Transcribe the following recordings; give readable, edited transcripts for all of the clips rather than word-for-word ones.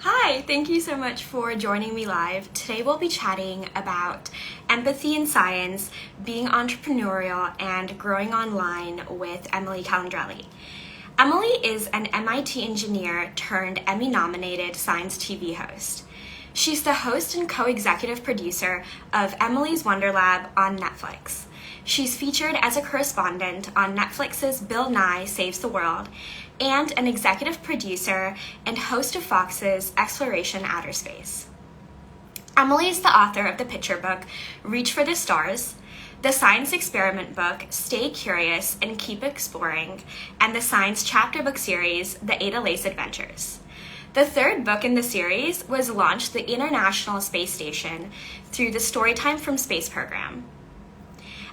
Hi, thank you so much for joining me live. Today we'll be chatting about empathy in science, being entrepreneurial, and growing online with Emily Calandrelli. Emily is an MIT engineer turned Emmy-nominated science TV host. She's the host and co-executive producer of Emily's Wonder Lab on Netflix. She's featured as a correspondent on Netflix's Bill Nye Saves the World and an executive producer and host of Fox's Xploration Outer Space. Emily is the author of the picture book Reach for the Stars, the science experiment book Stay Curious and Keep Exploring, and the science chapter book series The Ada Lace Adventures. The third book in the series was launched the International Space Station through the Storytime from Space program.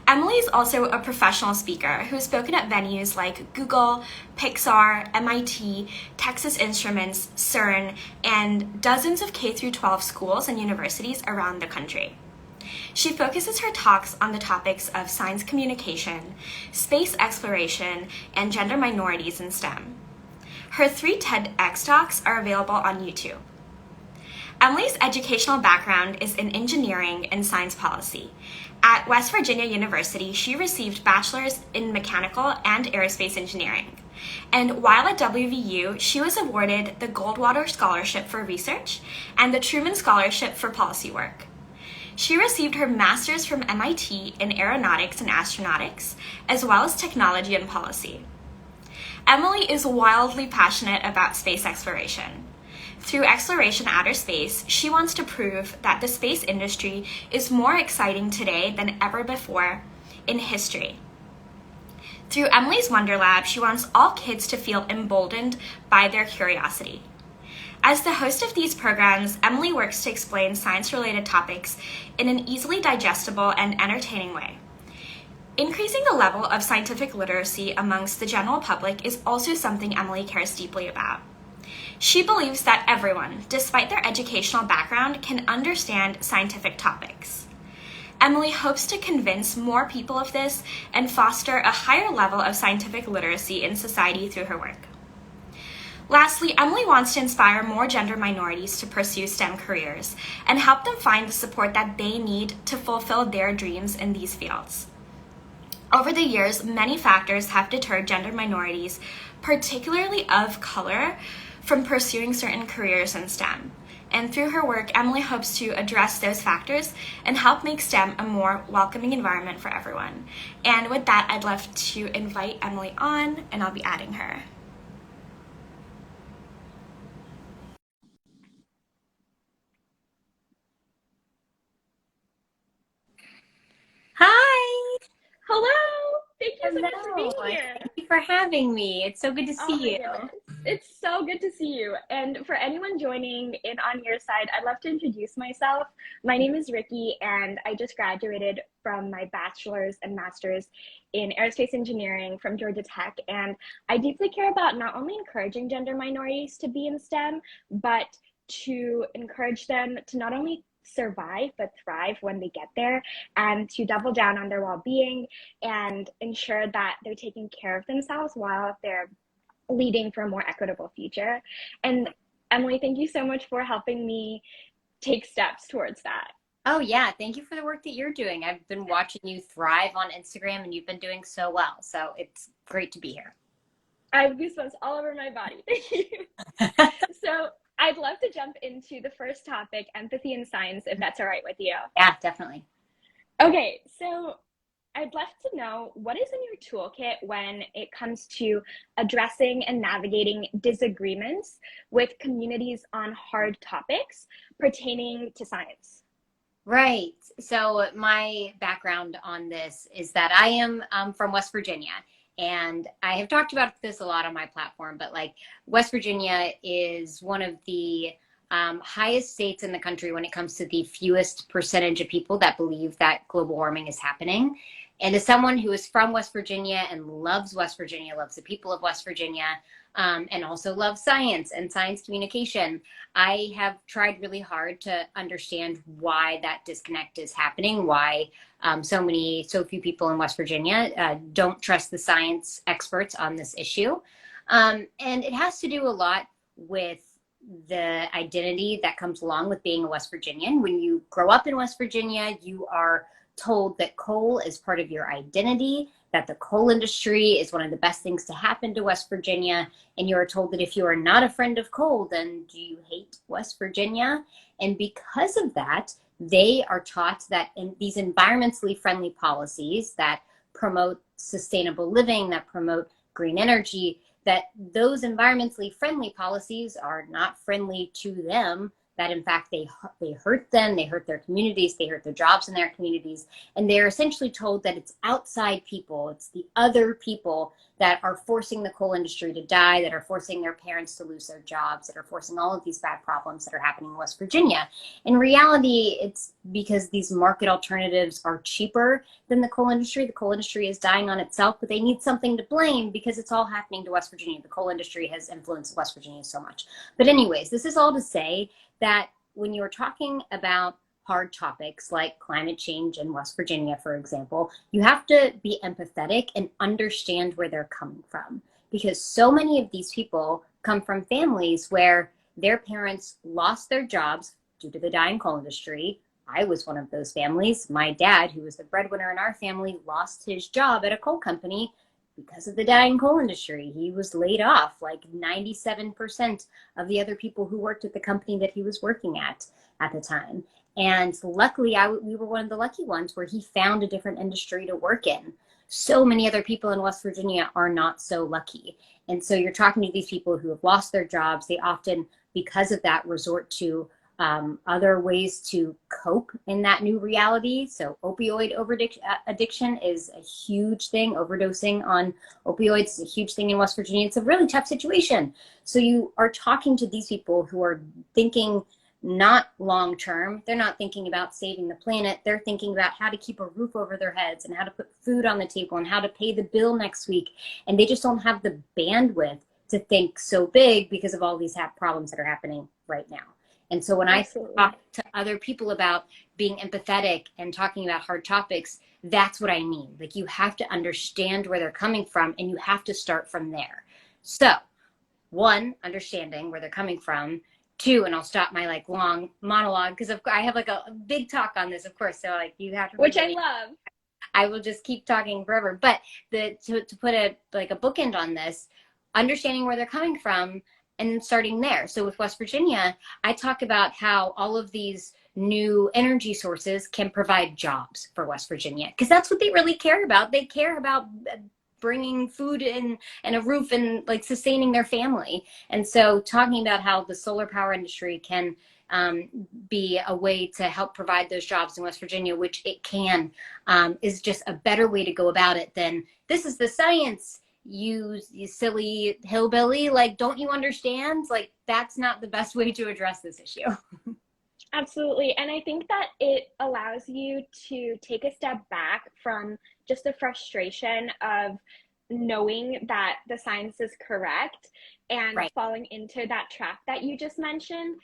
Emily is also a professional speaker who's spoken at venues like Google, Pixar, MIT, Texas Instruments, CERN, and dozens of K-12 schools and universities around the country. She focuses her talks on the topics of science communication, space exploration, and gender minorities in STEM. Her 3 TEDx talks are available on YouTube. Emily's educational background is in engineering and science policy. At West Virginia University, she received bachelor's in mechanical and aerospace engineering. And while at WVU, she was awarded the Goldwater Scholarship for Research and the Truman Scholarship for Policy Work. She received her master's from MIT in aeronautics and astronautics, as well as technology and policy. Emily is wildly passionate about space exploration. Through Xploration Outer Space, she wants to prove that the space industry is more exciting today than ever before in history. Through Emily's Wonder Lab, she wants all kids to feel emboldened by their curiosity. As the host of these programs, Emily works to explain science-related topics in an easily digestible and entertaining way. Increasing the level of scientific literacy amongst the general public is also something Emily cares deeply about. She believes that everyone, despite their educational background, can understand scientific topics. Emily hopes to convince more people of this and foster a higher level of scientific literacy in society through her work. Lastly, Emily wants to inspire more gender minorities to pursue STEM careers and help them find the support that they need to fulfill their dreams in these fields. Over the years, many factors have deterred gender minorities, particularly of color, from pursuing certain careers in STEM. And through her work, Emily hopes to address those factors and help make STEM a more welcoming environment for everyone. And with that, I'd love to invite Emily on, and I'll be adding her. Hi. Hello. Thank you so much for Hello. being here. Thank you for having me. It's so good to Oh see my you. goodness. It's so good to see you. And for anyone joining in on your side, I'd love to introduce myself. My name is Ricky, and I just graduated from my bachelor's and master's in aerospace engineering from Georgia Tech. And I deeply care about not only encouraging gender minorities to be in STEM, but to encourage them to not only survive but thrive when they get there, and to double down on their well-being and ensure that they're taking care of themselves while they're leading for a more equitable future. And Emily, thank you so much for helping me take steps towards that. Oh, yeah. Thank you for the work that you're doing. I've been watching you thrive on Instagram, and you've been doing so well. So it's great to be here. I have goosebumps all over my body. Thank you. So I'd love to jump into the first topic, empathy in science, if that's all right with you. Yeah, definitely. Okay, so I'd love to know what is in your toolkit when it comes to addressing and navigating disagreements with communities on hard topics pertaining to science. Right. So my background on this is that I am from West Virginia. And I have talked about this a lot on my platform, but like West Virginia is one of the highest states in the country when it comes to the fewest percentage of people that believe that global warming is happening. And as someone who is from West Virginia and loves West Virginia, loves the people of West Virginia, and also loves science and science communication, I have tried really hard to understand why that disconnect is happening, why so few people in West Virginia don't trust the science experts on this issue. And it has to do a lot with the identity that comes along with being a West Virginian. When you grow up in West Virginia, you are told that coal is part of your identity, that the coal industry is one of the best things to happen to West Virginia. And you are told that if you are not a friend of coal, then do you hate West Virginia? And because of that, they are taught that in these environmentally friendly policies that promote sustainable living, that promote green energy, that those environmentally friendly policies are not friendly to them, that in fact they hurt them, they hurt their communities, they hurt their jobs in their communities. And they're essentially told that it's outside people, it's the other people that are forcing the coal industry to die, that are forcing their parents to lose their jobs, that are forcing all of these bad problems that are happening in West Virginia. In reality, it's because these market alternatives are cheaper than the coal industry. The coal industry is dying on itself, but they need something to blame because it's all happening to West Virginia. The coal industry has influenced West Virginia so much. But anyways, this is all to say that when you're talking about hard topics like climate change in West Virginia, for example, you have to be empathetic and understand where they're coming from. Because so many of these people come from families where their parents lost their jobs due to the dying coal industry. I was one of those families. My dad, who was the breadwinner in our family, lost his job at a coal company because of the dying coal industry. He was laid off, like 97% of the other people who worked at the company that he was working at the time. And luckily, we were one of the lucky ones where he found a different industry to work in. So many other people in West Virginia are not so lucky. And so you're talking to these people who have lost their jobs. They often, because of that, resort to other ways to cope in that new reality. So opioid addiction is a huge thing. Overdosing on opioids is a huge thing in West Virginia. It's a really tough situation. So you are talking to these people who are thinking not long term. They're not thinking about saving the planet. They're thinking about how to keep a roof over their heads and how to put food on the table and how to pay the bill next week. And they just don't have the bandwidth to think so big because of all these problems that are happening right now. And so when Absolutely. I talk to other people about being empathetic and talking about hard topics, that's what I mean. Like, you have to understand where they're coming from and you have to start from there. So one, understanding where they're coming from. Two, and I'll stop my like long monologue because I have like a big talk on this, of course. So like you have to, which I love. I will just keep talking forever. But to put a bookend on this, understanding where they're coming from and then starting there. So with West Virginia, I talk about how all of these new energy sources can provide jobs for West Virginia because that's what they really care about. They care about bringing food in and a roof and like sustaining their family. And so talking about how the solar power industry can be a way to help provide those jobs in West Virginia, which it can, is just a better way to go about it than this is the science, you silly hillbilly. Like, don't you understand? Like, that's not the best way to address this issue. Absolutely. And I think that it allows you to take a step back from just the frustration of knowing that the science is correct and Right. falling into that trap that you just mentioned,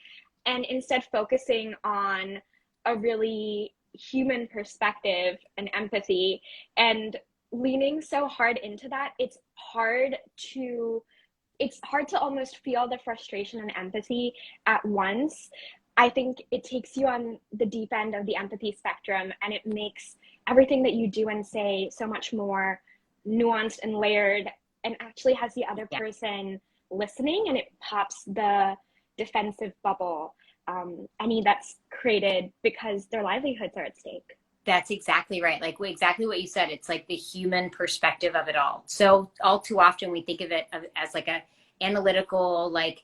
and instead focusing on a really human perspective and empathy, and leaning so hard into that, it's hard to almost feel the frustration and empathy at once. I think it takes you on the deep end of the empathy spectrum, and it makes everything that you do and say so much more nuanced and layered, and actually has the other person listening, and it pops the defensive bubble any that's created because their livelihoods are at stake. That's exactly right. Like exactly what you said. It's like the human perspective of it all. So all too often we think of it as like a analytical, like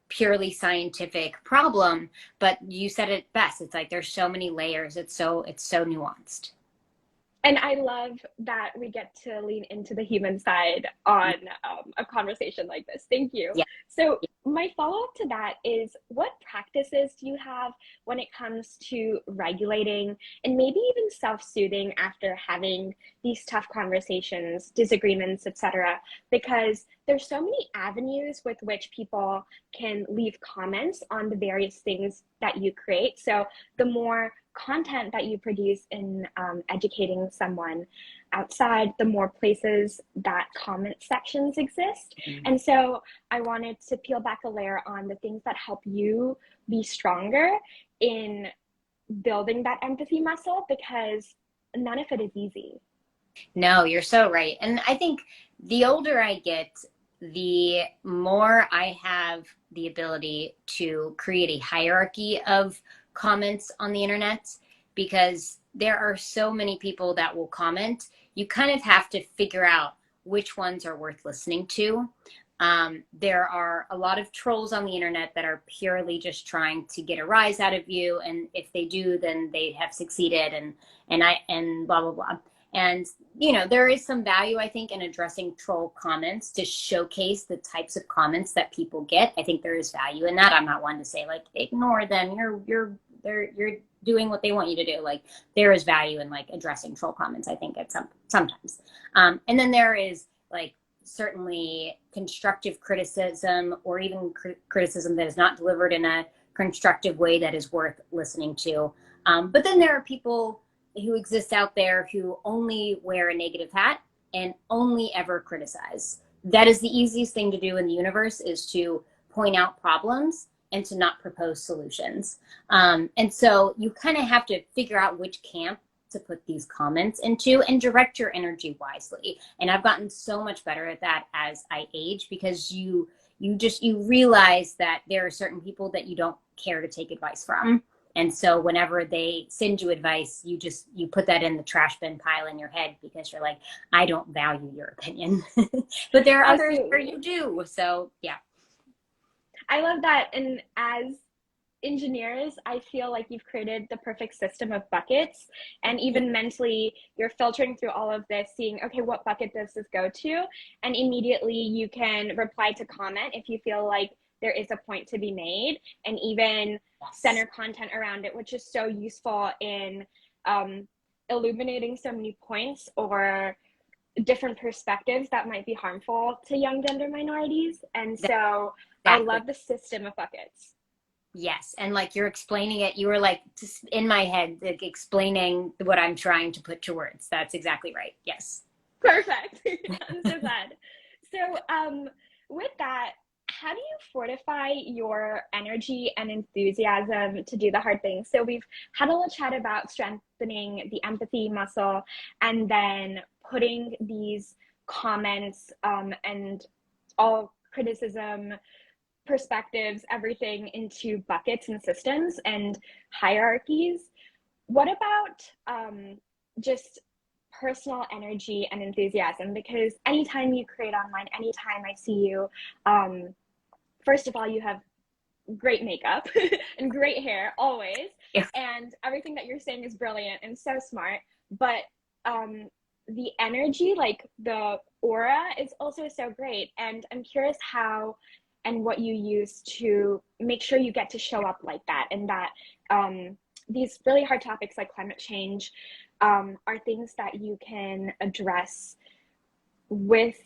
purely scientific problem, but you said it best. It's like there's so many layers. It's so nuanced. And I love that we get to lean into the human side on a conversation like this. Thank you. Yeah. So my follow-up to that is, what practices do you have when it comes to regulating and maybe even self-soothing after having these tough conversations, disagreements, etc.? Because there's so many avenues with which people can leave comments on the various things that you create. So the more content that you produce in educating someone, outside, the more places that comment sections exist. Mm-hmm. And so I wanted to peel back a layer on the things that help you be stronger in building that empathy muscle, because none of it is easy. No, you're so right. And I think the older I get, the more I have the ability to create a hierarchy of comments on the internet, because there are so many people that will comment. You kind of have to figure out which ones are worth listening to. There are a lot of trolls on the internet that are purely just trying to get a rise out of you, and if they do, then they have succeeded, and blah blah blah. And there is some value, I think, in addressing troll comments to showcase the types of comments that people get. I think there is value in that. I'm not one to say like ignore them. You're doing what they want you to do. Like, there is value in like addressing troll comments, I think, at sometimes. And then there is like certainly constructive criticism, or even criticism that is not delivered in a constructive way that is worth listening to. But then there are people who exist out there who only wear a negative hat and only ever criticize. That is the easiest thing to do in the universe, is to point out problems and to not propose solutions. And so you kind of have to figure out which camp to put these comments into and direct your energy wisely. And I've gotten so much better at that as I age, because you realize that there are certain people that you don't care to take advice from. And so whenever they send you advice, you put that in the trash bin pile in your head, because you're like, I don't value your opinion. But there are others where you do. So yeah. I love that. And as engineers, I feel like you've created the perfect system of buckets, and even mentally you're filtering through all of this, seeing, okay, what bucket does this go to? And immediately you can reply to comment if you feel like there is a point to be made, and even center content around it, which is so useful in illuminating so many points or different perspectives that might be harmful to young gender minorities. And so I love the system of buckets. Yes. And like, you're explaining it, you were like just in my head, like explaining what I'm trying to put to words. That's exactly right. Yes. Perfect. I'm so glad. So with that, how do you fortify your energy and enthusiasm to do the hard things? So we've had a little chat about strengthening the empathy muscle, and then putting these comments and all criticism, perspectives, everything into buckets and systems and hierarchies. What about just personal energy and enthusiasm? Because anytime you create online, anytime I see you, first of all, you have great makeup and great hair always. Yeah. And everything that you're saying is brilliant and so smart. But the energy, like the aura, is also so great. And I'm curious how and what you use to make sure you get to show up like that, and that these really hard topics like climate change are things that you can address with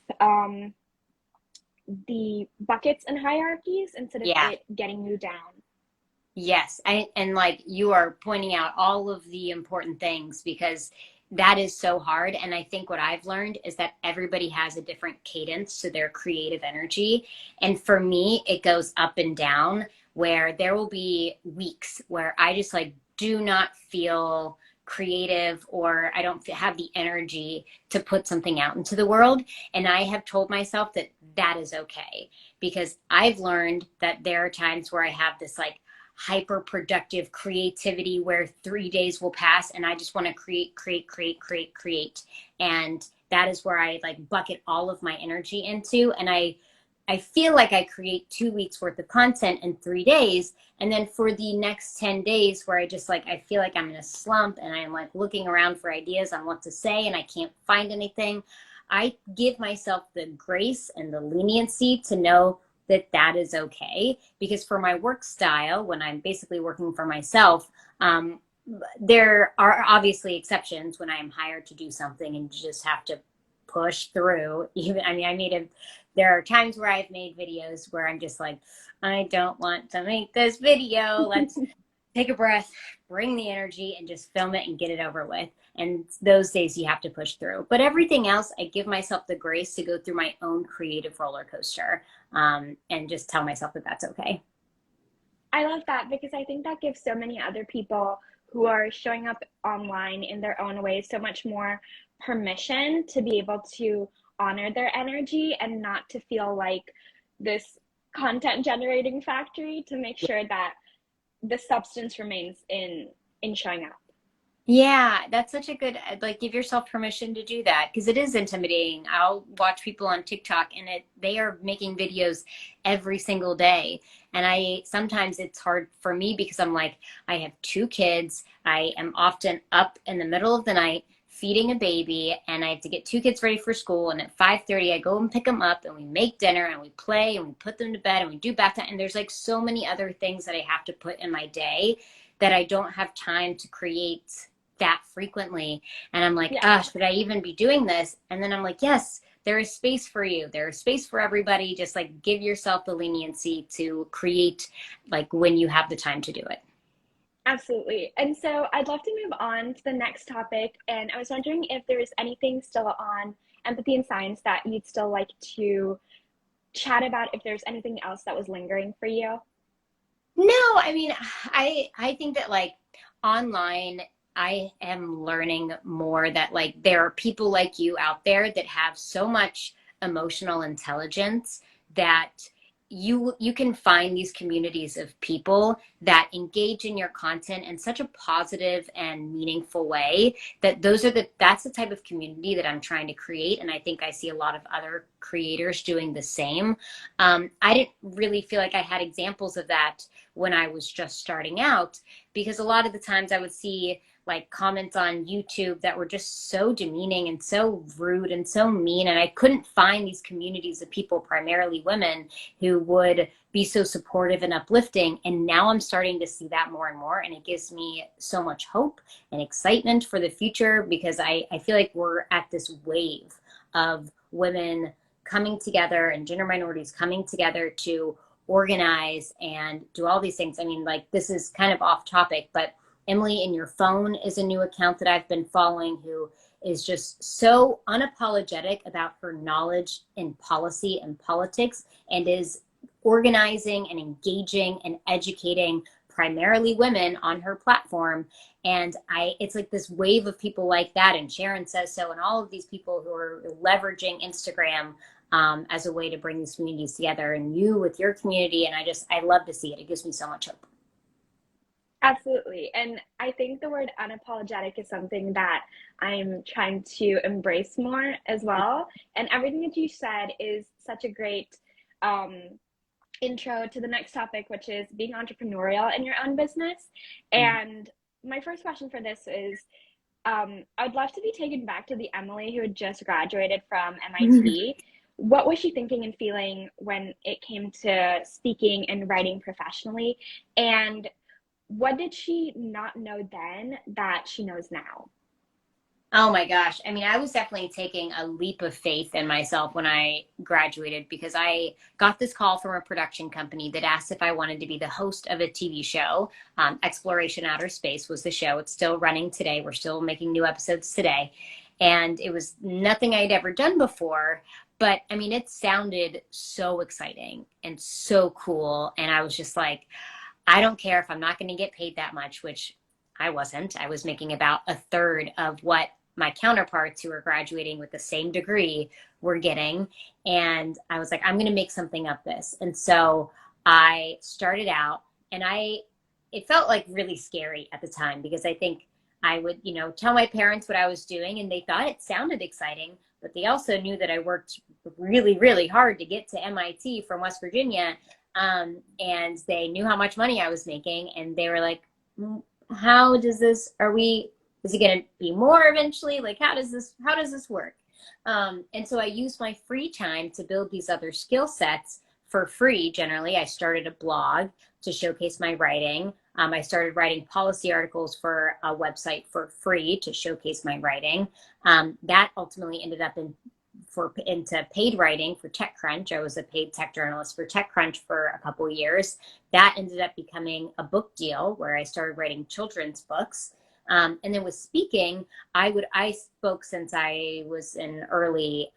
the buckets and hierarchies instead of it getting you down. Yes. And like, you are pointing out all of the important things, because that is so hard. And I think what I've learned is that everybody has a different cadence to their creative energy. And for me, it goes up and down, where there will be weeks where I just like do not feel creative, or I don't have the energy to put something out into the world. And I have told myself that that is okay, because I've learned that there are times where I have this like hyper productive creativity where 3 days will pass and I just want to create. And that is where I like bucket all of my energy into. And I feel like I create 2 weeks worth of content in 3 days. And then for the next 10 days where I just like, I feel like I'm in a slump and I'm like looking around for ideas on what to say and I can't find anything, I give myself the grace and the leniency to know that that is okay. Because for my work style, when I'm basically working for myself, there are obviously exceptions when I am hired to do something and you just have to push through. Even, I mean, there are times where I've made videos where I'm just like, I don't want to make this video. Let's take a breath, bring the energy, and just film it and get it over with. And those days you have to push through. But everything else, I give myself the grace to go through my own creative roller coaster, and just tell myself that that's okay. I love that because I think that gives so many other people who are showing up online in their own ways so much more permission to be able to honor their energy and not to feel like this content generating factory, to make sure that the substance remains in showing up. Yeah, that's such a good, like, give yourself permission to do that because it is intimidating. I'll watch people on TikTok and they are making videos every single day. And sometimes it's hard for me because I'm like, I have 2 kids. I am often up in the middle of the night feeding a baby, and I have to get 2 kids ready for school. And at 5:30, I go and pick them up and we make dinner and we play and we put them to bed and we do bath time. And there's like so many other things that I have to put in my day that I don't have time to create that frequently. And I'm like, Yeah. should I even be doing this? And then I'm like, yes, there is space for you. There is space for everybody. Just like give yourself the leniency to create like when you have the time to do it. Absolutely. And so I'd love to move on to the next topic. And I was wondering if there is anything still on empathy and science that you'd still like to chat about, if there's anything else that was lingering for you. No, I mean, I think that like online, I am learning more that like there are people like you out there that have so much emotional intelligence that you can find these communities of people that engage in your content in such a positive and meaningful way that that's the type of community that I'm trying to create. And I think I see a lot of other creators doing the same. I didn't really feel like I had examples of that when I was just starting out, because a lot of the times I would see like comments on YouTube that were just so demeaning and so rude and so mean. And I couldn't find these communities of people, primarily women, who would be so supportive and uplifting. And now I'm starting to see that more and more. And it gives me so much hope and excitement for the future, because I feel like we're at this wave of women coming together and gender minorities coming together to organize and do all these things. I mean, like, this is kind of off topic, but Emily in Your Phone is a new account that I've been following, who is just so unapologetic about her knowledge in policy and politics, and is organizing and engaging and educating primarily women on her platform. And it's like this wave of people like that, and Sharon Says So, and all of these people who are leveraging Instagram as a way to bring these communities together, and you with your community. And I love to see it. It gives me so much hope. Absolutely. And I think the word unapologetic is something that I'm trying to embrace more as well. And everything that you said is such a great intro to the next topic, which is being entrepreneurial in your own business. And my first question for this is, I'd love to be taken back to the Emily who had just graduated from MIT. What was she thinking and feeling when it came to speaking and writing professionally? And what did she not know then that she knows now? Oh my gosh. I mean, I was definitely taking a leap of faith in myself when I graduated, because I got this call from a production company that asked if I wanted to be the host of a TV show. Xploration Outer Space was the show. It's still running today. We're still making new episodes today. And it was nothing I'd ever done before. But I mean, it sounded so exciting and so cool. And I was just like, I don't care if I'm not going to get paid that much, which I wasn't. I was making about a third of what my counterparts who were graduating with the same degree were getting. And I was like, I'm going to make something of this. And so I started out, and it felt like really scary at the time, because I think I would, tell my parents what I was doing, and they thought it sounded exciting, but they also knew that I worked really, really hard to get to MIT from West Virginia. And they knew how much money I was making, and they were like, is it going to be more eventually? Like, how does this work? And so I used my free time to build these other skill sets for free. Generally, I started a blog to showcase my writing. I started writing policy articles for a website for free to showcase my writing. That ultimately ended up in into paid writing for TechCrunch. I was a paid tech journalist for TechCrunch for a couple of years. That ended up becoming a book deal where I started writing children's books. And then with speaking, I spoke since I was in early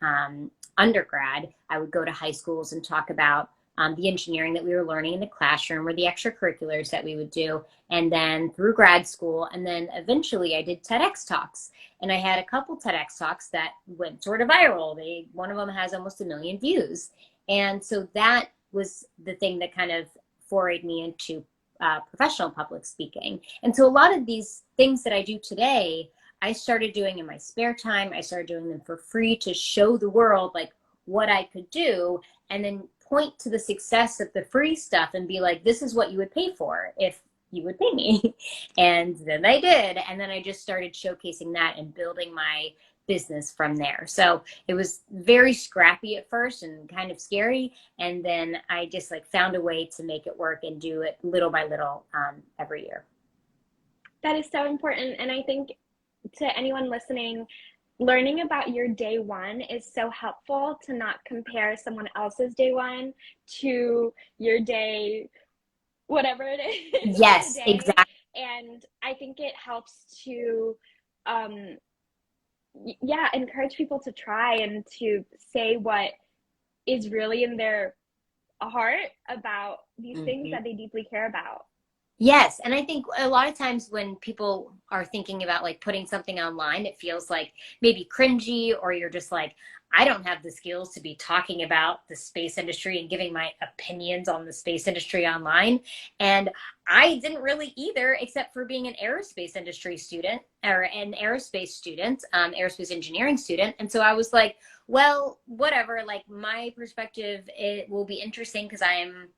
undergrad. I would go to high schools and talk about the engineering that we were learning in the classroom or the extracurriculars that we would do. And then through grad school, and then eventually I did TEDx talks. And I had a couple TEDx talks that went sort of viral. One of them has almost 1 million views. And so that was the thing that kind of forayed me into professional public speaking. And so a lot of these things that I do today, I started doing in my spare time. I started doing them for free to show the world like what I could do, and then point to the success of the free stuff and be like, this is what you would pay for if you would pay me. And then they did. And then I just started showcasing that and building my business from there. So it was very scrappy at first and kind of scary. And then I just like found a way to make it work and do it little by little every year. That is so important. And I think to anyone listening, learning about your day one is so helpful to not compare someone else's day one to your day, whatever it is. Yes, exactly. And I think it helps to, encourage people to try and to say what is really in their heart about these things that they deeply care about. Yes. And I think a lot of times when people are thinking about like putting something online, it feels like maybe cringy, or you're just like, I don't have the skills to be talking about the space industry and giving my opinions on the space industry online. And I didn't really either, except for being an aerospace industry student or an aerospace student, aerospace engineering student. And so I was like, well, whatever, like my perspective, it will be interesting because I'm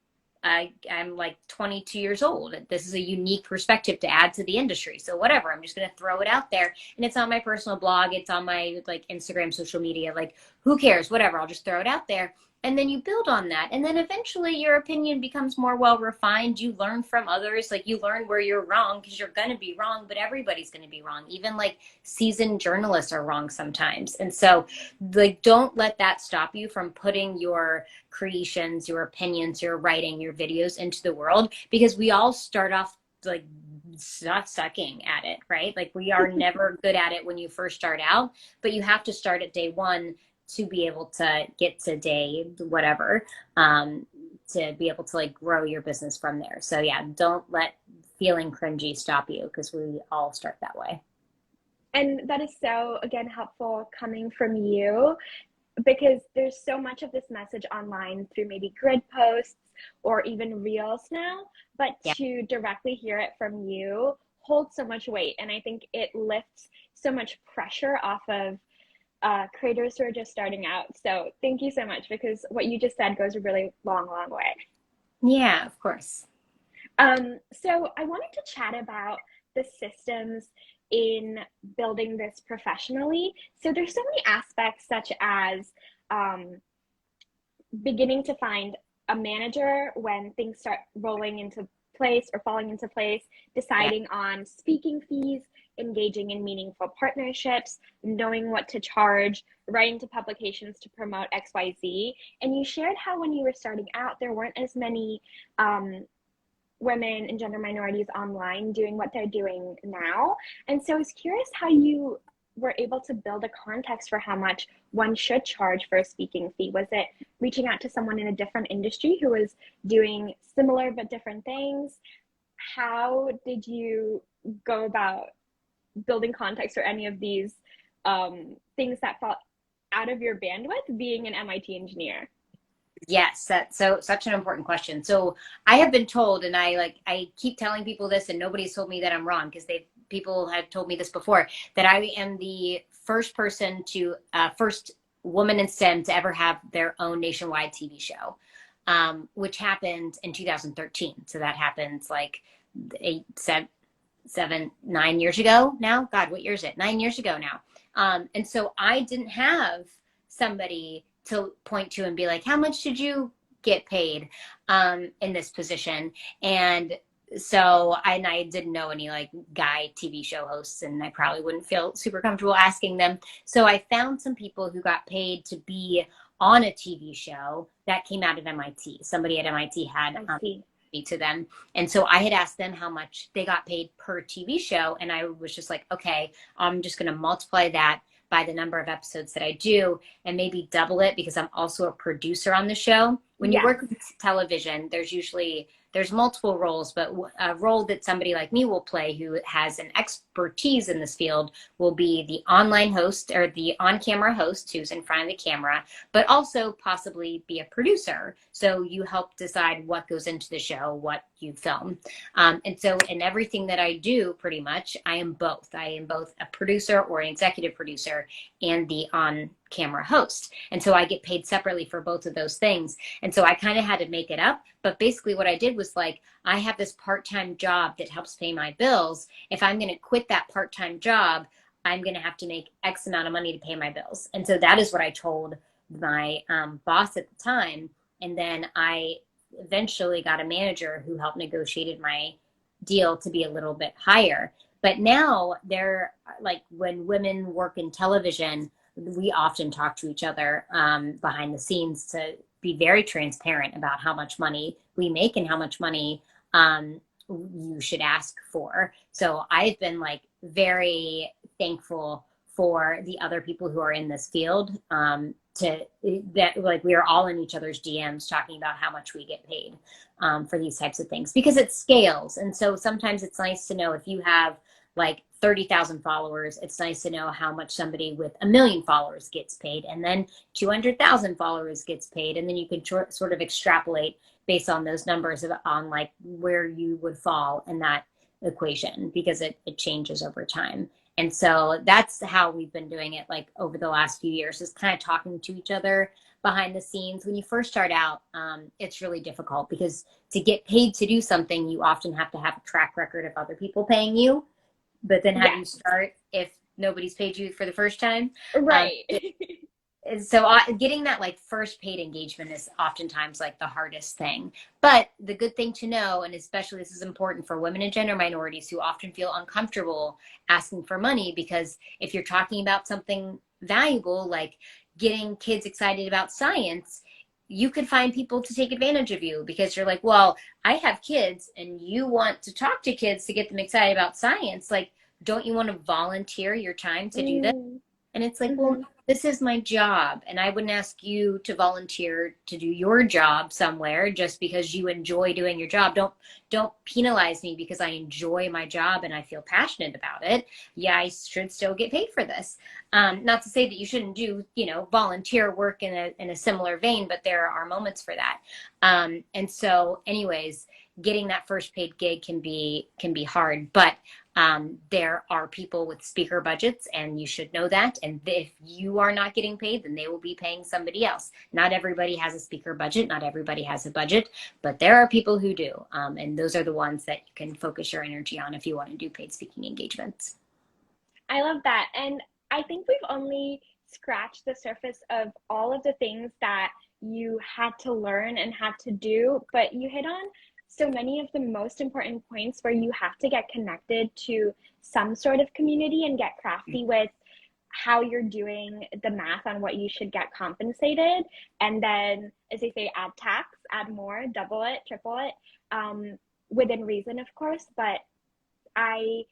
like 22 years old. This is a unique perspective to add to the industry. So whatever, I'm just going to throw it out there. And it's on my personal blog. It's on my like Instagram, social media, like who cares, whatever, I'll just throw it out there. And then you build on that. And then eventually your opinion becomes more well-refined. You learn from others. Like you learn where you're wrong because you're going to be wrong, but everybody's going to be wrong. Even like seasoned journalists are wrong sometimes. And so like, don't let that stop you from putting your creations, your opinions, your writing, your videos into the world, because we all start off like not sucking at it, right? Like we are never good at it when you first start out, but you have to start at day one to be able to get to day whatever, to be able to like grow your business from there. So yeah, don't let feeling cringy stop you, because we all start that way. And that is so, again, helpful coming from you, because there's so much of this message online through maybe grid posts or even reels now, but to directly hear it from you holds so much weight. And I think it lifts so much pressure off of creators who are just starting out. So thank you so much, because what you just said goes a really long, long way. Yeah, of course. So I wanted to chat about the systems in building this professionally. So there's so many aspects, such as beginning to find a manager when things start rolling into place or falling into place, deciding on speaking fees, engaging in meaningful partnerships, knowing what to charge, writing to publications to promote XYZ. And you shared how when you were starting out, there weren't as many women and gender minorities online doing what they're doing now. And so I was curious how you were able to build a context for how much one should charge for a speaking fee. Was it reaching out to someone in a different industry who was doing similar but different things? How did you go about building context for any of these things that felt out of your bandwidth being an MIT engineer? Yes, that's such an important question. So I have been told, and I keep telling people this, and nobody's told me that I'm wrong, because people have told me this before, that I am the first person to first woman in STEM to ever have their own nationwide TV show, which happened in 2013. So that happened like 9 years ago now. God, what year is it? 9 years ago now. And so I didn't have somebody to point to and be like, how much did you get paid in this position? And So I didn't know any like guy TV show hosts, and I probably wouldn't feel super comfortable asking them. So I found some people who got paid to be on a TV show that came out of MIT. Somebody at MIT had I see. to them. And so I had asked them how much they got paid per TV show. And I was just like, okay, I'm just going to multiply that by the number of episodes that I do and maybe double it because I'm also a producer on the show. When you work with television, there's multiple roles, but a role that somebody like me will play who has an expertise in this field will be the online host or the on-camera host who's in front of the camera, but also possibly be a producer. So you help decide what goes into the show, what you film. And so in everything that I do, pretty much, I am both. I am both a producer or an executive producer and the on-camera host. And so I get paid separately for both of those things. And so I kind of had to make it up. But basically what I did was like, I have this part-time job that helps pay my bills. If I'm going to quit that part-time job, I'm going to have to make X amount of money to pay my bills. And so that is what I told my boss at the time. And then I eventually got a manager who helped negotiated my deal to be a little bit higher. But now they're like, when women work in television, we often talk to each other behind the scenes to be very transparent about how much money we make and how much money you should ask for. So I've been like very thankful for the other people who are in this field that like we are all in each other's DMs talking about how much we get paid for these types of things because it scales. And so sometimes it's nice to know if you have like 30,000 followers, it's nice to know how much somebody with 1 million followers gets paid, and then 200,000 followers gets paid. And then you can sort of extrapolate based on those numbers on like where you would fall in that equation because it changes over time. And so that's how we've been doing it like over the last few years, is kind of talking to each other behind the scenes. When you first start out, it's really difficult because to get paid to do something, you often have to have a track record of other people paying you. But then how do you start if nobody's paid you for the first time? Right. So getting that like first paid engagement is oftentimes like the hardest thing. But the good thing to know, and especially this is important for women and gender minorities who often feel uncomfortable asking for money, because if you're talking about something valuable, like getting kids excited about science, you could find people to take advantage of you because you're like, well, I have kids and you want to talk to kids to get them excited about science. Like, don't you want to volunteer your time to do this? And it's like, well, this is my job. And I wouldn't ask you to volunteer to do your job somewhere just because you enjoy doing your job. Don't penalize me because I enjoy my job and I feel passionate about it. Yeah, I should still get paid for this. Not to say that you shouldn't do, volunteer work in a similar vein, but there are moments for that. And so anyways, getting that first paid gig can be hard, but there are people with speaker budgets and you should know that. And if you are not getting paid, then they will be paying somebody else. Not everybody has a speaker budget. Not everybody has a budget, but there are people who do. And those are the ones that you can focus your energy on if you want to do paid speaking engagements. I love that. And I think we've only scratched the surface of all of the things that you had to learn and had to do, but you hit on so many of the most important points where you have to get connected to some sort of community and get crafty with how you're doing the math on what you should get compensated. And then, as they say, add tax, add more, double it, triple it, within reason, of course. But I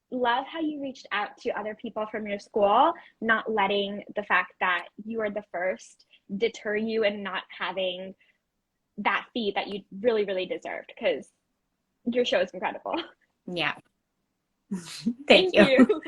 love how you reached out to other people from your school, not letting the fact that you are the first deter you and not having that fee that you really, really deserved, because your show is incredible. Yeah. Thank you.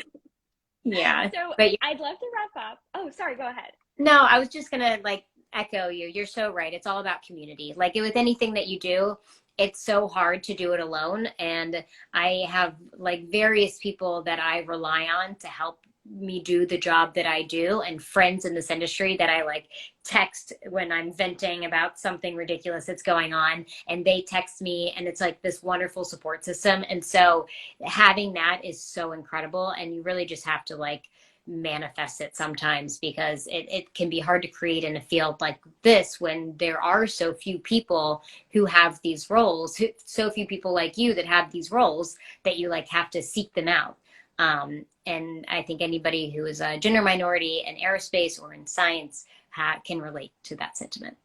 Yeah. So but I'd love to wrap up. Oh, sorry, go ahead. No, I was just gonna like echo you. You're so right. It's all about community. Like with anything that you do, it's so hard to do it alone. And I have like various people that I rely on to help me do the job that I do, and friends in this industry that I like text when I'm venting about something ridiculous that's going on, and they text me, and it's like this wonderful support system. And so having that is so incredible, and you really just have to like manifest it sometimes, because it can be hard to create in a field like this when there are so few people who have these roles, so few people like you that have these roles, that you like have to seek them out. And I think anybody who is a gender minority in aerospace or in science can relate to that sentiment.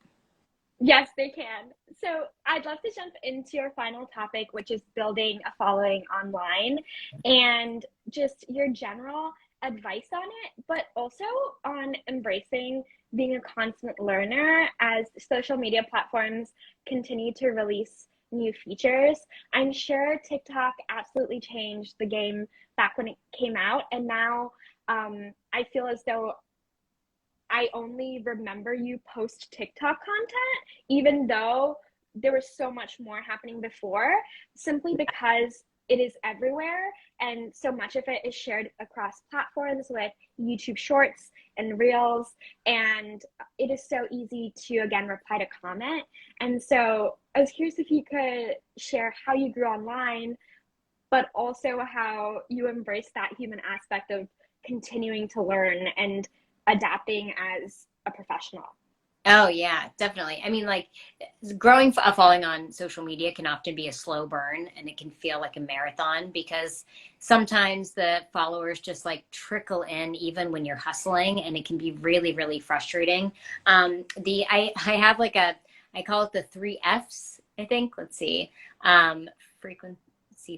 Yes, they can. So I'd love to jump into your final topic, which is building a following online, and just your general advice on it, but also on embracing being a constant learner as social media platforms continue to release new features. I'm sure TikTok absolutely changed the game back when it came out, and now I feel as though I only remember you post TikTok content, even though there was so much more happening before, simply because it is everywhere. And so much of it is shared across platforms with YouTube Shorts and Reels. And it is so easy to, again, reply to comment. And so I was curious if you could share how you grew online, but also how you embrace that human aspect of continuing to learn and adapting as a professional. Oh yeah, definitely. I mean, like, growing a following on social media can often be a slow burn, and it can feel like a marathon, because sometimes the followers just like trickle in even when you're hustling, and it can be really, really frustrating. I have like I call it the 3 Fs, I think. Let's see. Frequency,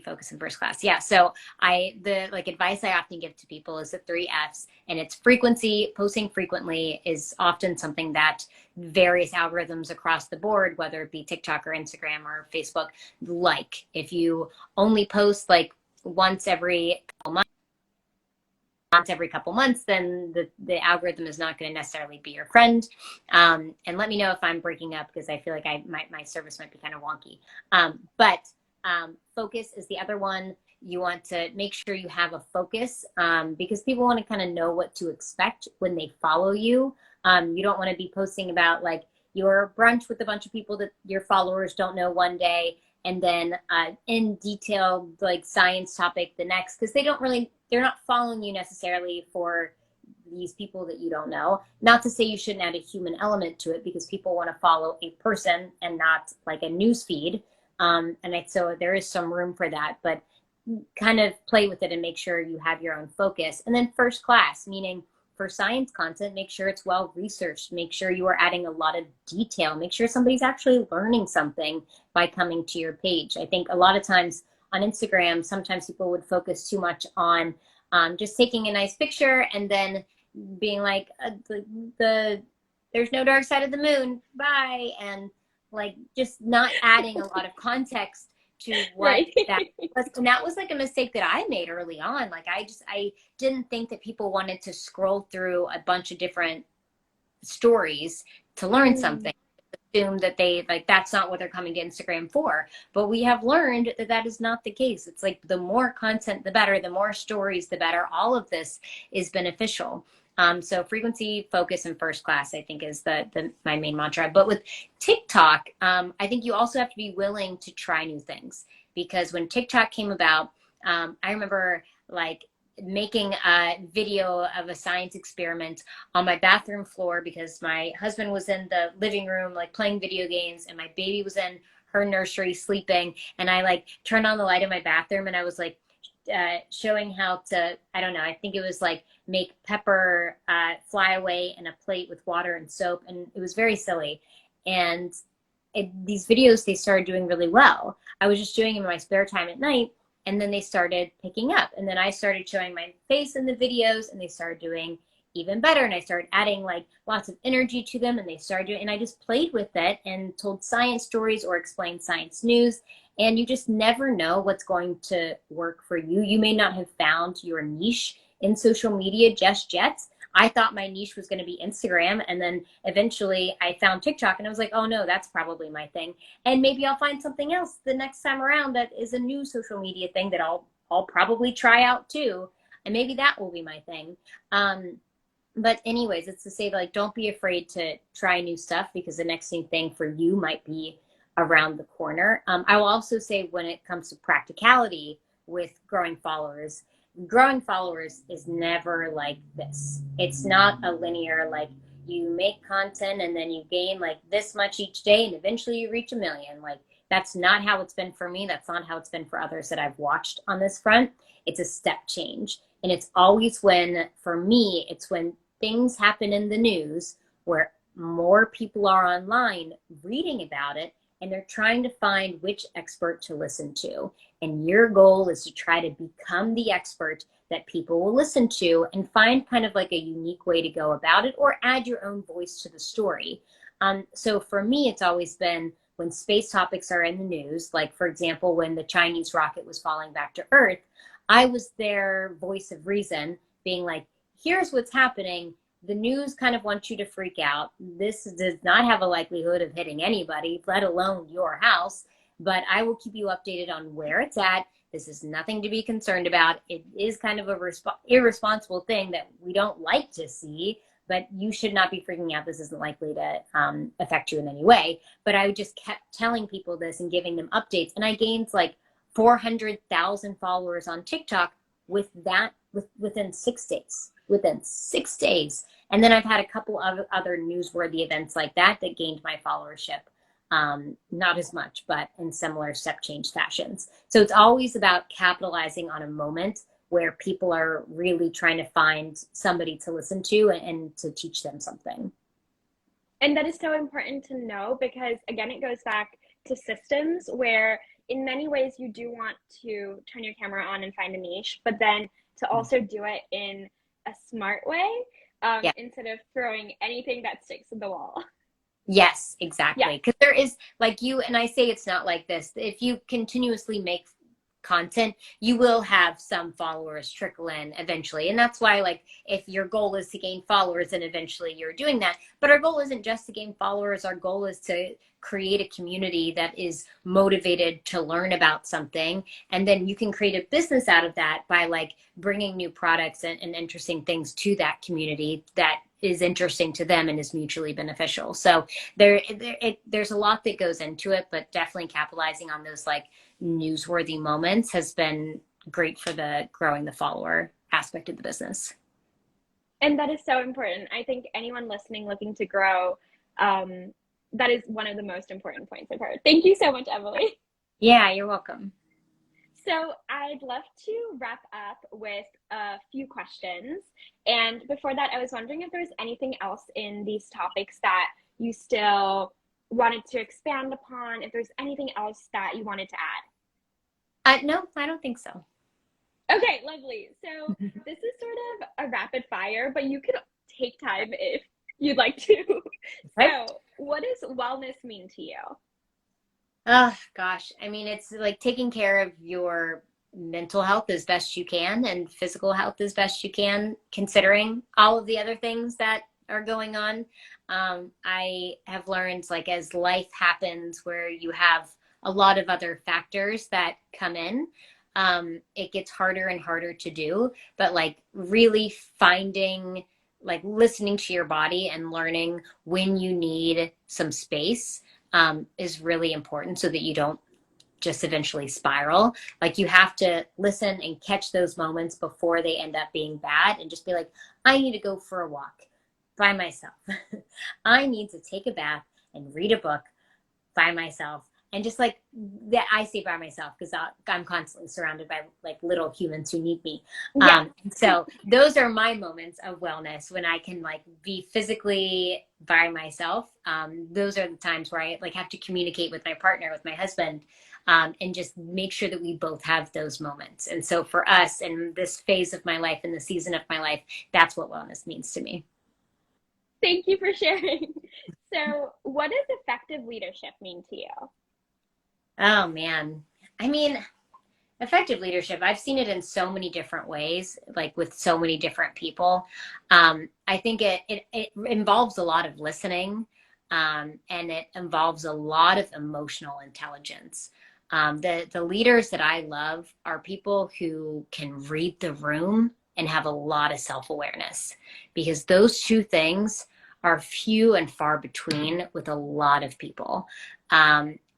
focus, and first class. Yeah. So the like advice I often give to people is the 3 Fs, and it's frequency. Posting frequently is often something that various algorithms across the board, whether it be TikTok or Instagram or Facebook, like. If you only post like once every couple months, then the algorithm is not going to necessarily be your friend. And let me know if I'm breaking up, because I feel like my service might be kind of wonky. But focus is the other one. You want to make sure you have a focus, because people want to kind of know what to expect when they follow you. You don't want to be posting about like your brunch with a bunch of people that your followers don't know one day, and then in detail like science topic the next, because they're not following you necessarily for these people that you don't know. Not to say you shouldn't add a human element to it, because people want to follow a person and not like a news feed. So there is some room for that, but kind of play with it and make sure you have your own focus. And then first class, meaning for science content, make sure it's well researched, make sure you are adding a lot of detail, make sure somebody's actually learning something by coming to your page. I think a lot of times on Instagram, sometimes people would focus too much on just taking a nice picture and then being like, there's no dark side of the moon, bye. And like just not adding a lot of context to what Right. that was. And that was like a mistake that I made early on. Like I didn't think that people wanted to scroll through a bunch of different stories to learn something. Assume that that's not what they're coming to Instagram for. But we have learned that that is not the case. It's like the more content, the better, the more stories, the better. All of this is beneficial. So frequency, focus, and first class, I think, is my main mantra. But with TikTok, I think you also have to be willing to try new things, because when TikTok came about, I remember like making a video of a science experiment on my bathroom floor, because my husband was in the living room like playing video games, and my baby was in her nursery sleeping, and I like turned on the light in my bathroom, and I was like showing how to, I don't know, I think it was like make pepper fly away in a plate with water and soap, and it was very silly. And these videos, they started doing really well. I was just doing them in my spare time at night, and then they started picking up, and then I started showing my face in the videos, and they started doing even better, and I started adding like lots of energy to them, and they started doing, and I just played with it and told science stories or explained science news. And you just never know what's going to work for you. You may not have found your niche in social media just yet. I thought my niche was going to be Instagram, and then eventually I found TikTok, and I was like, oh no, that's probably my thing. And maybe I'll find something else the next time around that is a new social media thing that I'll probably try out too, and maybe that will be my thing. But anyways, it's to say, like, don't be afraid to try new stuff, because the next thing for you might be around the corner. I will also say, when it comes to practicality with growing followers, growing followers is never like this. It's not a linear, like you make content and then you gain like this much each day and eventually you reach 1 million. Like that's not how it's been for me. That's not how it's been for others that I've watched on this front. It's a step change. And it's always when, for me, it's when things happen in the news where more people are online reading about it and they're trying to find which expert to listen to. And your goal is to try to become the expert that people will listen to and find kind of like a unique way to go about it or add your own voice to the story. So for me, it's always been when space topics are in the news, like for example, when the Chinese rocket was falling back to Earth, I was their voice of reason being like, here's what's happening. The news kind of wants you to freak out. This does not have a likelihood of hitting anybody, let alone your house, but I will keep you updated on where it's at. This is nothing to be concerned about. It is kind of a irresponsible thing that we don't like to see, but you should not be freaking out. This isn't likely to affect you in any way. But I just kept telling people this and giving them updates. And I gained like 400,000 followers on TikTok within 6 days. Within 6 days. And then I've had a couple of other newsworthy events like that gained my followership. Not as much, but in similar step change fashions. So it's always about capitalizing on a moment where people are really trying to find somebody to listen to and to teach them something. And that is so important to know because, again, it goes back to systems where in many ways you do want to turn your camera on and find a niche, but then to also do it in a smart way instead of throwing anything that sticks to the wall. Yes, exactly. Because there is, like you, and I say it's not like this. If you continuously make content, you will have some followers trickle in eventually. And that's why, like, if your goal is to gain followers, then eventually you're doing that. But our goal isn't just to gain followers. Our goal is to create a community that is motivated to learn about something. And then you can create a business out of that by like bringing new products and interesting things to that community that is interesting to them and is mutually beneficial. So there's a lot that goes into it, but definitely capitalizing on those like newsworthy moments has been great for the growing the follower aspect of the business. And that is so important. I think anyone listening looking to grow, that is one of the most important points I've heard. Thank you so much, Emily. Yeah, you're welcome. So I'd love to wrap up with a few questions. And before that, I was wondering if there was anything else in these topics that you still wanted to expand upon, if there's anything else that you wanted to add. No, I don't think so. Okay, lovely. So this is sort of a rapid fire, but you can take time if you'd like to. Okay. So what does wellness mean to you? Oh, gosh. I mean, it's like taking care of your mental health as best you can and physical health as best you can, considering all of the other things that are going on. I have learned, like, as life happens where you have a lot of other factors that come in, it gets harder and harder to do. But like really finding, like listening to your body and learning when you need some space is really important so that you don't just eventually spiral. Like you have to listen and catch those moments before they end up being bad and just be like, I need to go for a walk by myself. I need to take a bath and read a book by myself. And just like that, I say by myself because I'm constantly surrounded by like little humans who need me. Yeah. So those are my moments of wellness when I can like be physically by myself. Those are the times where I like have to communicate with my partner, with my husband, and just make sure that we both have those moments. And so for us in this phase of my life, in the season of my life, that's what wellness means to me. Thank you for sharing. So what does effective leadership mean to you? Oh, man. I mean, effective leadership, I've seen it in so many different ways, like with so many different people. I think it involves a lot of listening, and it involves a lot of emotional intelligence. The leaders that I love are people who can read the room and have a lot of self-awareness, because those two things are few and far between with a lot of people.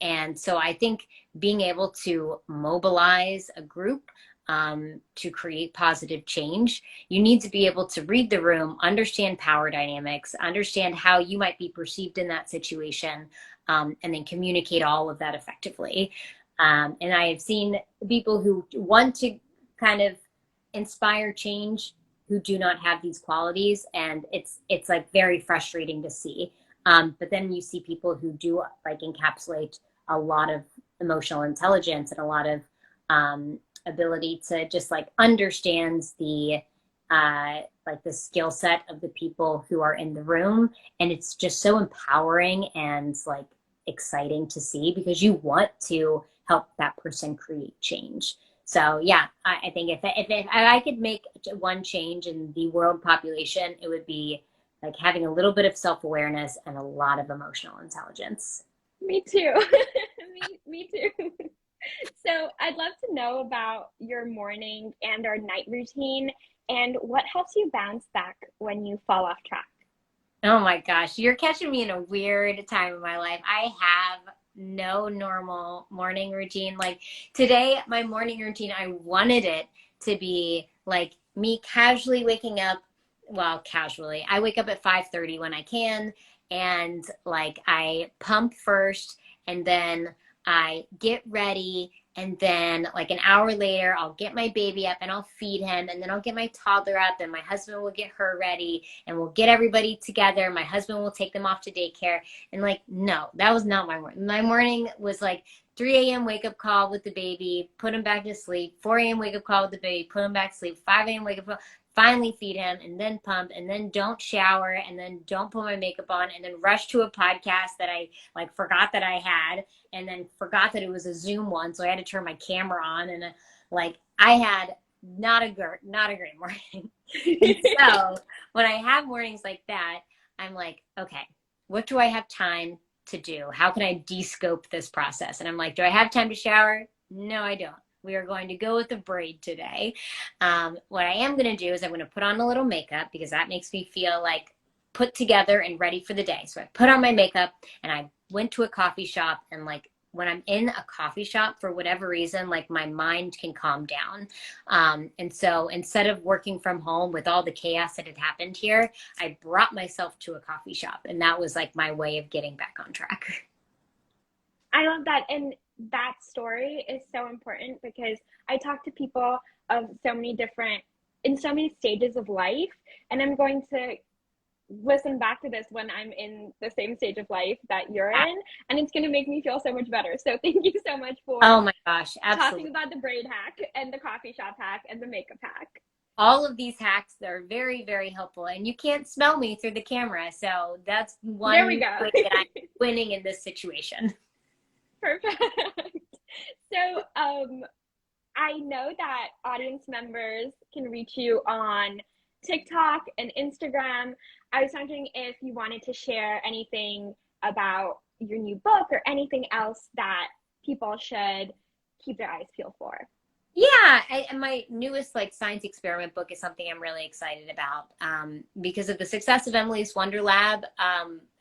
And so I think being able to mobilize a group to create positive change, you need to be able to read the room, understand power dynamics, understand how you might be perceived in that situation, and then communicate all of that effectively. And I have seen people who want to kind of inspire change who do not have these qualities, and it's like very frustrating to see. But then you see people who do like encapsulate a lot of emotional intelligence and a lot of ability to just like understands the like the skill set of the people who are in the room, and it's just so empowering and like exciting to see because you want to help that person create change. So yeah, I think if I could make one change in the world population, it would be like having a little bit of self-awareness and a lot of emotional intelligence. Me too. me too. So I'd love to know about your morning and or night routine and what helps you bounce back when you fall off track. Oh my gosh, you're catching me in a weird time in my life. I have no normal morning routine. Like today, my morning routine, I wanted it to be like me casually waking up. Well, casually. I wake up at 5:30 when I can, and like I pump first, and then I get ready, and then like an hour later, I'll get my baby up and I'll feed him, and then I'll get my toddler up, and my husband will get her ready, and we'll get everybody together. My husband will take them off to daycare. And like, no, that was not my morning. My morning was like 3 a.m. wake up call with the baby, put him back to sleep, 4 a.m. wake up call with the baby, put him back to sleep, 5 a.m. wake up call, finally feed him, and then pump, and then don't shower, and then don't put my makeup on, and then rush to a podcast that I like forgot that I had, and then forgot that it was a Zoom one, so I had to turn my camera on, and like I had not a great morning. And so when I have mornings like that, I'm like, okay, what do I have time to do? How can I de-scope this process? And I'm like, do I have time to shower? No, I don't. We are going to go with the braid today. What I am going to do is I'm going to put on a little makeup because that makes me feel like put together and ready for the day. So I put on my makeup and I went to a coffee shop, and like when I'm in a coffee shop, for whatever reason, like my mind can calm down. And so instead of working from home with all the chaos that had happened here, I brought myself to a coffee shop, and that was like my way of getting back on track. I love that. And that story is so important because I talk to people of so many different, in so many stages of life, and I'm going to listen back to this when I'm in the same stage of life that you're in, and it's going to make me feel so much better. So thank you so much for oh my gosh, absolutely. talking about the braid hack and the coffee shop hack and the makeup hack. All of these hacks are very, very helpful, and you can't smell me through the camera. So that's one there we go. way that I'm winning in this situation. Perfect. So I know that audience members can reach you on TikTok and Instagram. I was wondering if you wanted to share anything about your new book or anything else that people should keep their eyes peeled for. Yeah, and my newest like science experiment book is something I'm really excited about because of the success of Emily's Wonder Lab.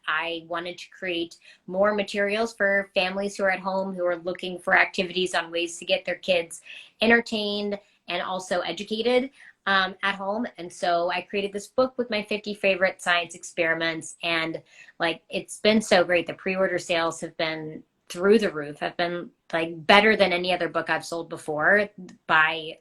I wanted to create more materials for families who are at home, who are looking for activities on ways to get their kids entertained and also educated at home. And so I created this book with my 50 favorite science experiments, and like it's been so great. The pre-order sales have been through the roof, have been like better than any other book I've sold before by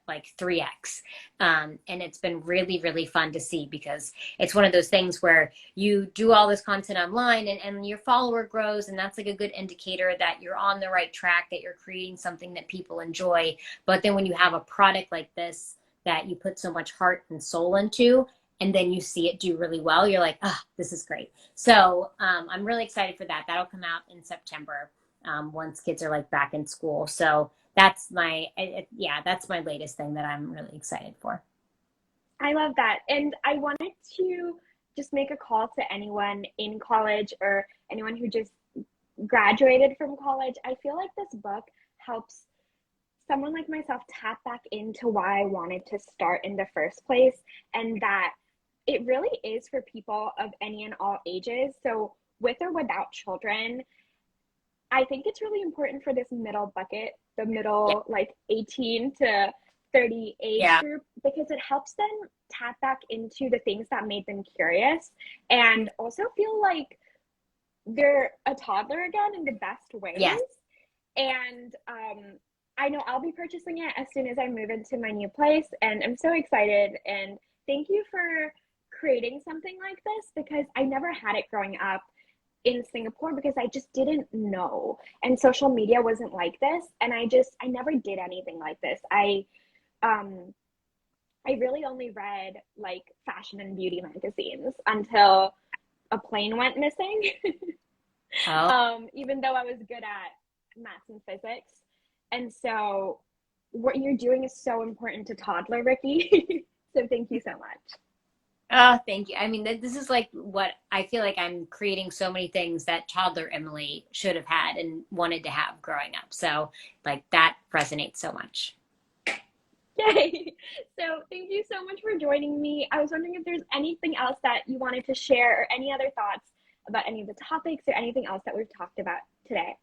like 3x. And it's been really, really fun to see because it's one of those things where you do all this content online and your follower grows, and that's like a good indicator that you're on the right track, that you're creating something that people enjoy. But then when you have a product like this that you put so much heart and soul into, and then you see it do really well, you're like, oh, this is great. So I'm really excited for that. That'll come out in September once kids are like back in school. So that's that's my latest thing that I'm really excited for. I love that. And I wanted to just make a call to anyone in college or anyone who just graduated from college. I feel like this book helps someone like myself tap back into why I wanted to start in the first place, and that it really is for people of any and all ages. So with or without children, I think it's really important for this middle bucket, the middle like 18 to 30 age Yeah. group, because it helps them tap back into the things that made them curious and also feel like they're a toddler again in the best ways. Yes. And I know I'll be purchasing it as soon as I move into my new place, and I'm so excited. And thank you for creating something like this, because I never had it growing up in Singapore because I just didn't know. And social media wasn't like this. And I never did anything like this. I really only read like fashion and beauty magazines until a plane went missing. Even though I was good at maths and physics. And so what you're doing is so important to toddler Ricky. So thank you so much. Oh, thank you. I mean, this is like what I feel like I'm creating so many things that toddler Emily should have had and wanted to have growing up. So like that resonates so much. Yay. So thank you so much for joining me. I was wondering if there's anything else that you wanted to share, or any other thoughts about any of the topics, or anything else that we've talked about today.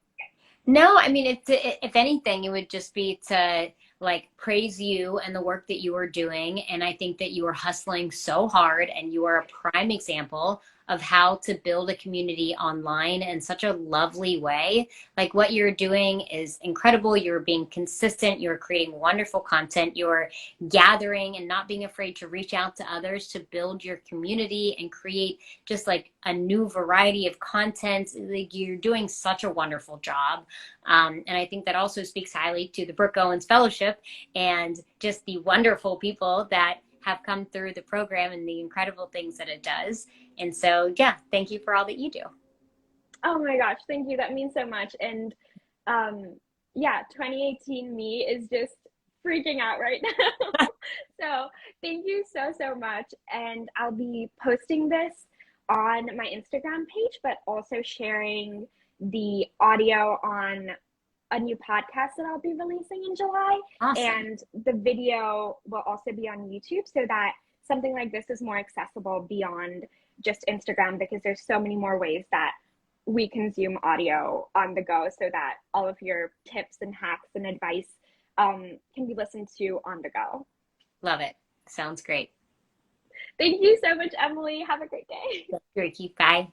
No, I mean, if anything, it would just be to like praise you and the work that you are doing. And I think that you are hustling so hard, and you are a prime example of how to build a community online in such a lovely way. Like what you're doing is incredible. You're being consistent. You're creating wonderful content. You're gathering and not being afraid to reach out to others to build your community and create just like a new variety of content. Like you're doing such a wonderful job. And I think that also speaks highly to the Brooke Owens Fellowship and just the wonderful people that have come through the program and the incredible things that it does. And so, yeah, thank you for all that you do. Oh my gosh, thank you. That means so much. And yeah, 2018 me is just freaking out right now. So thank you so, so much. And I'll be posting this on my Instagram page, but also sharing the audio on a new podcast that I'll be releasing in July. Awesome. And the video will also be on YouTube, so that something like this is more accessible beyond just Instagram, because there's so many more ways that we consume audio on the go, so that all of your tips and hacks and advice can be listened to on the go. Love it. Sounds great. Thank you so much, Emily. Have a great day. Ricky, bye.